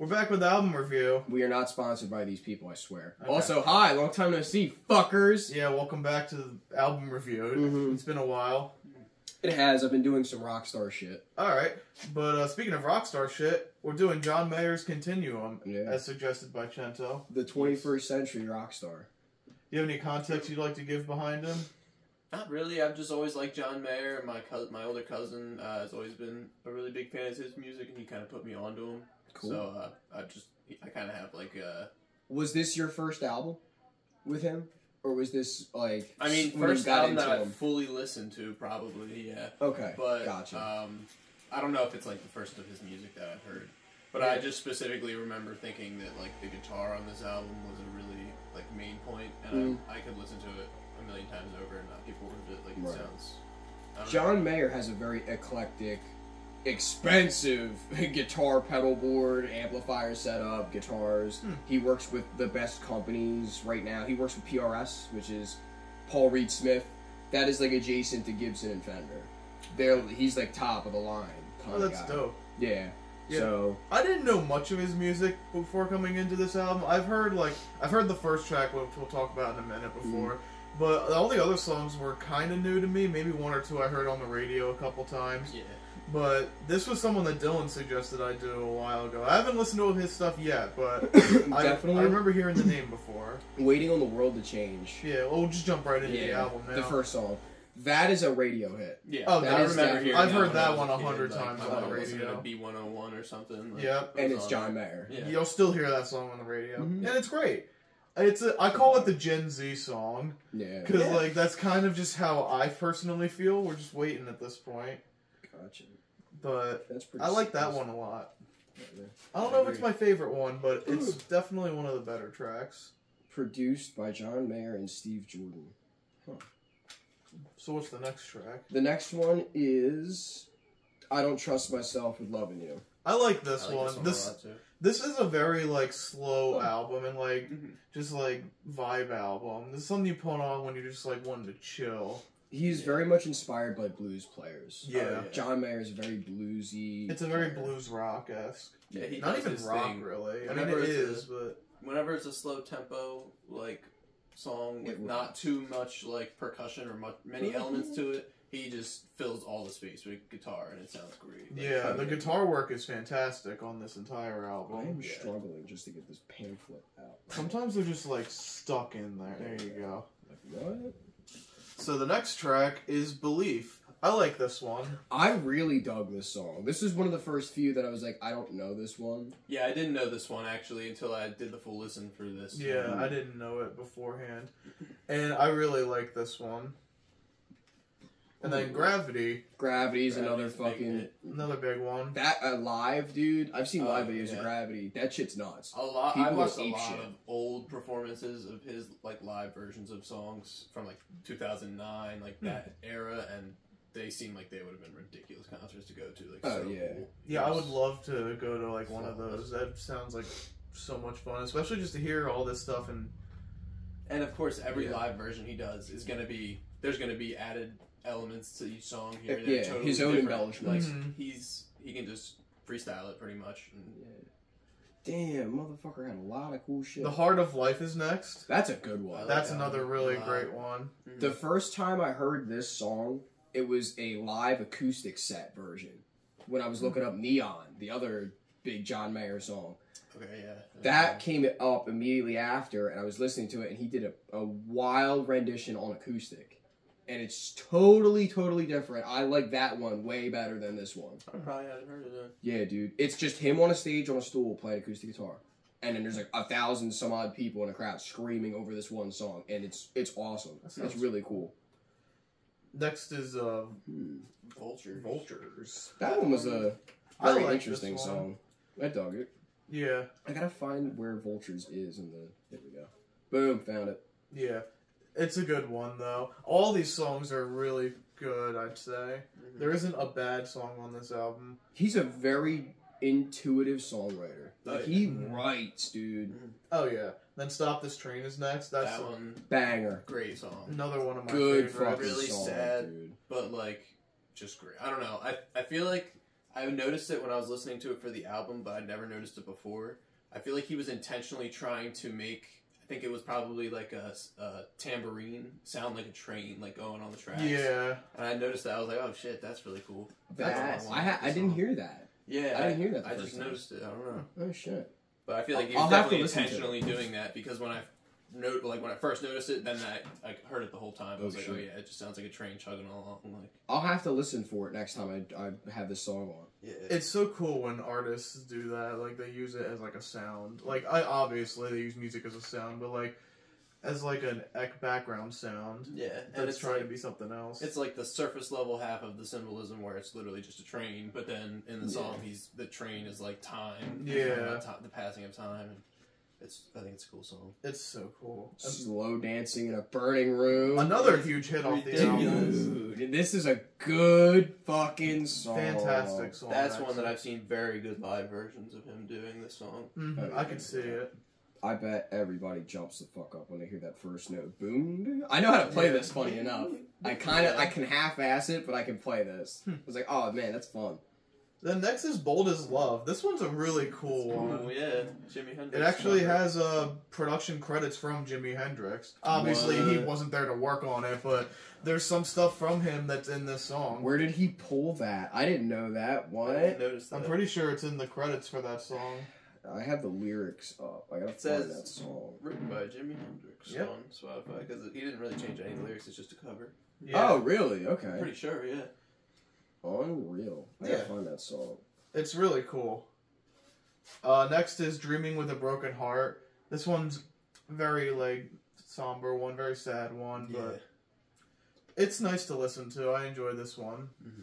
We're back with the album review. We are not sponsored by these people, I swear. Okay. Also, hi, long time no see, fuckers. Yeah, welcome back to the album review. It's been a while. It has. I've been doing some rockstar shit. Alright, but speaking of rockstar shit, we're doing John Mayer's Continuum, as suggested by Chento. The 21st century rockstar. Do you have any context you'd like to give behind him? Not really. I've just always liked John Mayer. My older cousin has always been a really big fan of his music, and he kind of put me onto him. Cool. So I kind of have like a... Was this your first album with him? Or was this, like... I mean, first album that I fully listened to, probably, yeah. Okay, but, gotcha. I don't know if it's, like, the first of his music that I've heard. But I just specifically remember thinking that, like, the guitar on this album was a really, like, main point. And I could listen to it a million times over and not get bored of it. Like, it sounds... John Mayer has a very eclectic... expensive guitar pedal board, amplifier setup, guitars. He works with the best companies right now. He works with PRS, which is Paul Reed Smith. That is like adjacent to Gibson and Fender. He's like top of the line. Oh, that's dope. Yeah. So I didn't know much of his music before coming into this album. I've heard the first track, which we'll talk about in a minute before. But all the other songs were kind of new to me. Maybe one or two I heard on the radio a couple times. Yeah. But this was someone that Dylan suggested I do a while ago. I haven't listened to his stuff yet, but definitely. I remember hearing the name before. Waiting on the World to Change. Yeah, we'll just jump right into the album now. The first song. That is a radio hit. Yeah, oh, I remember hearing I've heard that that one 100 times on the radio. B101 or something. Like, yep. And it's John Mayer. Yeah. You'll still hear that song on the radio. And it's great. I call it the Gen Z song. Yeah. Because, like, that's kind of just how I personally feel. We're just waiting at this point. Gotcha. But I like that one a lot. I don't know if it's my favorite one, but it's definitely one of the better tracks. Produced by John Mayer and Steve Jordan. Huh. So what's the next track? The next one is I Don't Trust Myself with Loving You. I like this one. This is a very, like, slow album and, like, just, like, vibe album. This is something you put on when you're just, like, wanting to chill. He's very much inspired by blues players. Yeah. John Mayer is very bluesy. It's a very blues rock-esque. Yeah, he not even rock, thing. really. I mean, it is, but... Whenever it's a slow tempo, like, song with not too much, like, percussion or many elements to it, he just fills all the space with guitar, and it sounds great. Like, yeah, the guitar work is fantastic on this entire album. I am struggling just to get this pamphlet out. Sometimes they're just, like, stuck in there. There you go. Like, what? So the next track is Belief. I like this one. I really dug this song. This is one of the first few that I was like, I don't know this one. Yeah, I didn't know this one, actually, until I did the full listen for this. Yeah, I didn't know it beforehand. And I really like this one. And then Gravity. Gravity's another fucking... Another big one. That, live, dude. I've seen live videos of Gravity. That shit's nuts. I watched a lot of old performances of his, like, live versions of songs from, like, 2009, like, that era, and they seem like they would have been ridiculous concerts to go to. Like, cool. Yeah, I would love to go to, like, one of those. That sounds like so much fun, especially just to hear all this stuff. And of course, every live version he does is going to be... There's going to be added elements to each song here. Yeah, totally his own different. embellishments. Like, he can just freestyle it pretty much. Damn, motherfucker had a lot of cool shit. The Heart of Life is next. That's a good one. That's another really great one. The first time I heard this song, it was a live acoustic set version. When I was looking up Neon, the other big John Mayer song. Okay, yeah. That came up immediately after, and I was listening to it, and he did a wild rendition on acoustic. And it's totally, totally different. I like that one way better than this one. I probably hadn't heard of that. Yeah, dude. It's just him on a stage on a stool playing acoustic guitar. And then there's like 1,000 some odd people in a crowd screaming over this one song. And it's awesome. It's really cool. Next is Vultures. That one was a very interesting song. I dug it. Yeah. I gotta find where Vultures is in the... There we go. Boom, found it. Yeah. It's a good one, though. All these songs are really good, I'd say. There isn't a bad song on this album. He's a very intuitive songwriter. He writes, dude. Oh, yeah. Then Stop This Train is next. That's that one. Banger. Great song. Another one of my good favorites. fucking Really song, sad, dude. but, like, just great. I don't know. I feel like I noticed it when I was listening to it for the album, but I'd never noticed it before. I feel like he was intentionally trying to make, I think it was probably like a tambourine sound like a train, like going on the tracks. Yeah. And I noticed that. I was like, oh shit, that's really cool. I didn't hear that. Yeah, I didn't hear that. I just noticed it. I don't know. Oh shit. But I feel like he was definitely intentionally doing that, because when I first noticed it, then I heard it the whole time. I was like, oh yeah, it just sounds like a train chugging along. Like, I'll have to listen for it next time I have this song on. Yeah. It's so cool when artists do that. Like, they use it as like a sound. Like, obviously they use music as a sound, but like as like an background sound. Yeah, and it's trying to be something else. It's like the surface level half of the symbolism, where it's literally just a train, but then in the song, the train is like time. Yeah, the passing of time. And I think it's a cool song. It's so cool. Slow dancing in a burning room. Another huge hit off the album. Dude, this is a good fucking song. Fantastic song. That's one that I've seen very good live versions of him doing this song. Mm-hmm. I can see it. I bet everybody jumps the fuck up when they hear that first note. Boom. I know how to play this, funny enough. I can half-ass it, but I can play this. I was like, oh man, that's fun. Then next is Bold as Love. This one's a really cool one. Oh yeah, Jimi Hendrix. It actually has production credits from Jimi Hendrix. Obviously, he wasn't there to work on it, but there's some stuff from him that's in this song. Where did he pull that? I didn't know that. What? I didn't notice that. I'm pretty sure it's in the credits for that song. I have the lyrics up. I gotta find that song. Written by Jimi Hendrix on Spotify, because he didn't really change any lyrics. It's just a cover. Yeah. Oh, really? Okay. I'm pretty sure, yeah. Unreal. I gotta find that song. It's really cool. Next is Dreaming with a Broken Heart. This one's very, like, somber one, very sad one, but it's nice to listen to. I enjoy this one. Mm-hmm.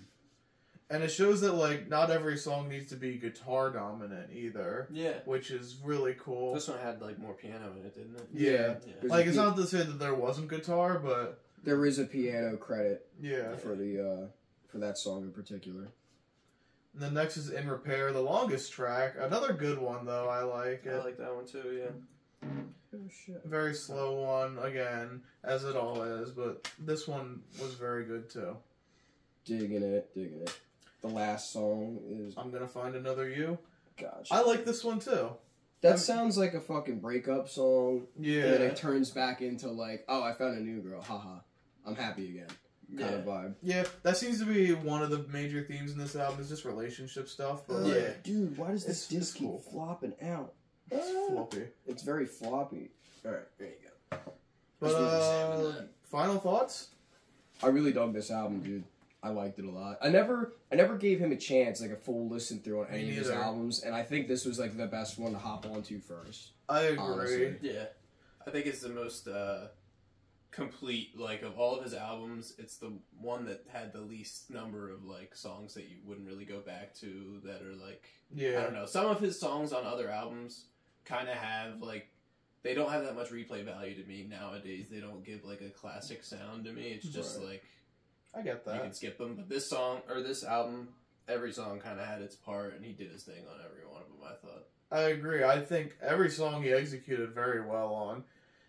And it shows that, like, not every song needs to be guitar dominant either. Yeah. Which is really cool. This one had, like, more piano in it, didn't it? Yeah. Like, it's not to say that there wasn't guitar, but... There is a piano credit for the for that song in particular. And then next is In Repair, the longest track. Another good one, though. I like it. I like that one, too, yeah. Oh, shit. Very slow one, again, as it all is, but this one was very good, too. Digging it. The last song is... I'm Gonna Find Another You. Gotcha. I like this one, too. That sounds like a fucking breakup song. Yeah. And then it turns back into, like, oh, I found a new girl. Haha. I'm happy again. Kind of vibe. Yeah, that seems to be one of the major themes in this album, is just relationship stuff. But Dude, why does this disc keep flopping out? It's floppy. It's very floppy. Alright, there you go. But, final thoughts? I really dug this album, dude. I liked it a lot. I never gave him a chance, like a full listen through on any of his albums, and I think this was like the best one to hop onto first. I agree. Honestly. Yeah. I think it's the most complete, like, of all of his albums, it's the one that had the least number of, like, songs that you wouldn't really go back to that are, like, I don't know. Some of his songs on other albums kind of have, like, they don't have that much replay value to me nowadays. They don't give, like, a classic sound to me. It's just, like... I get that. You can skip them, but this album, every song kind of had its part, and he did his thing on every one of them, I thought. I agree. I think every song he executed very well on.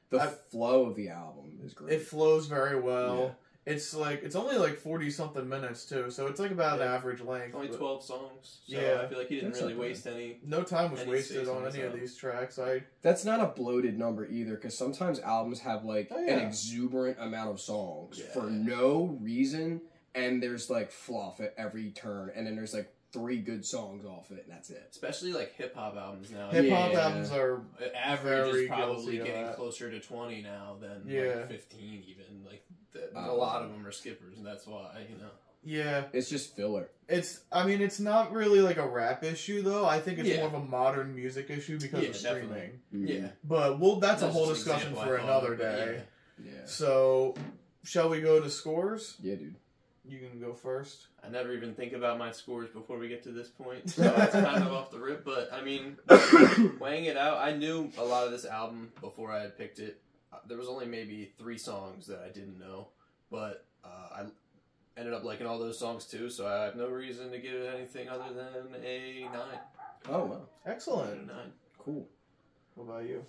The flow of the album is great. It flows very well. Yeah. It's only like 40-something minutes, too, so it's like about an average length. Only 12 songs, so I feel like he didn't really waste any... No time was wasted on any of these tracks. That's not a bloated number either, because sometimes albums have like an exuberant amount of songs for no reason, and there's like fluff at every turn, and then there's like 3 good songs off it, and that's it. Especially like hip-hop albums now. Hip-hop albums are average is probably getting closer to 20 now than like 15 even. Like a lot of them are skippers, and that's why, you know. Yeah. It's just filler. It's not really like a rap issue, though. I think it's more of a modern music issue because of streaming. Yeah. But that's a whole discussion for another day. Yeah. So, shall we go to scores? Yeah, dude. You can go first. I never even think about my scores before we get to this point, so it's kind of off the rip. But, I mean, weighing it out, I knew a lot of this album before I had picked it. There was only maybe 3 songs that I didn't know, but I ended up liking all those songs too, so I have no reason to give it anything other than a 9. Oh, wow. Excellent. 9. Cool. What about you?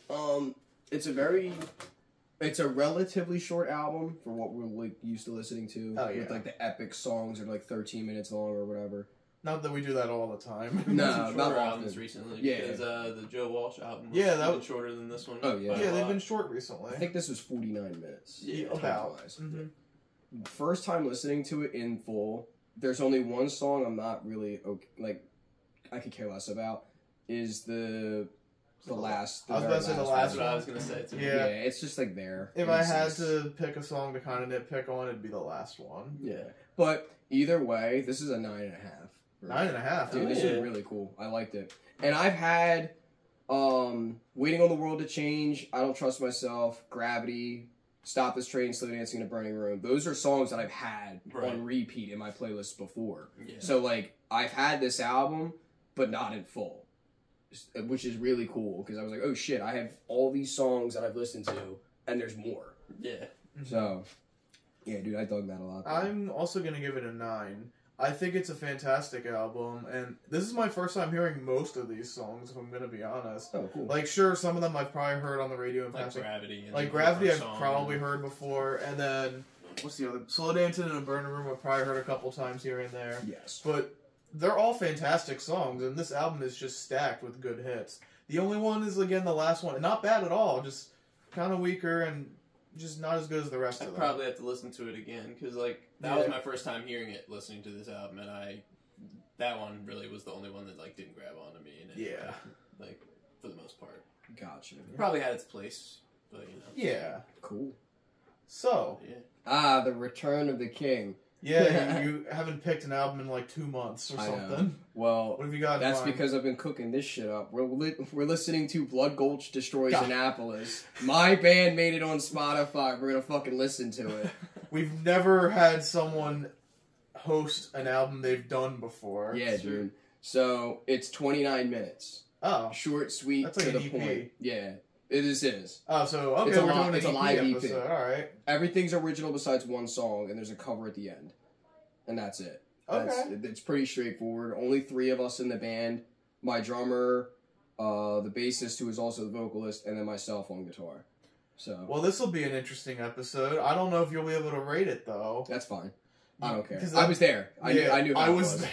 It's a relatively short album for what we're like used to listening to. Oh, yeah. With like the epic songs are like 13 minutes long or whatever. Not that we do that all the time. No, not albums often. recently. Yeah. Because the Joe Walsh album was Yeah, that even was shorter than this one. Oh, yeah. by a Yeah, they've lot. been short recently. I think this was 49 minutes. Yeah, about. time-wise. Mm-hmm. First time listening to it in full, there's only one song I'm not really I could care less about. Is the last? I was about to say the last That's what I was gonna say too. Yeah. It's just like there. If I had to pick a song to kind of nitpick on, it'd be the last one. Yeah, but either way, this is a 9.5. 9.5. Dude, this yeah. is really cool. I liked it, and I've had Waiting on the World to Change, I Don't Trust Myself, Gravity, Stop This Train, Slow Dancing in a Burning Room. Those are songs that I've had on repeat in my playlist before. Yeah. So like I've had this album, but not in full, which is really cool because I was like, oh shit, I have all these songs that I've listened to, and there's more. Yeah. So yeah, dude, I dug that a lot. I'm also gonna give it a 9. I think it's a fantastic album, and this is my first time hearing most of these songs, if I'm gonna be honest. Oh, cool. Like, sure, some of them I've probably heard on the radio in Like passing. Gravity. And Like the Gravity, first I've song. probably heard before, and then what's the other? Slow Dancing in a Burning Room, I've probably heard a couple times here and there. Yes. But they're all fantastic songs, and this album is just stacked with good hits. The only one is, again, the last one. Not bad at all, just kind of weaker and just not as good as the rest I'd of them. probably have to listen to it again because like that was my first time hearing it, listening to this album, and that one really was the only one that like didn't grab onto me. And Yeah. like for the most part, Gotcha. probably had its place, but Yeah. Cool. So, Ah, The Return of the King. yeah, you haven't picked an album in like 2 months or I know. something. Well, What have you got in that's mind? because I've been cooking this shit up. We're listening to Blood Gulch Destroys God. Annapolis. My band made it on Spotify. We're gonna fucking listen to it. We've never had someone host an album they've done before. Yeah, dude. So it's 29 minutes. Oh. Short, sweet, That's like to an the EP. point. Yeah, it is. Oh, so, okay, It's a we're li- doing it's a an live EP EP. episode. Alright. Everything's original besides one song, and there's a cover at the end, and that's it. It's pretty straightforward. Only 3 of us in the band. My drummer, the bassist who is also the vocalist, and then myself on guitar. So Well, this will be an interesting episode. I don't know if you'll be able to rate it, though. that's fine. I don't care. 'Cause I was there. I knew. How I it was there.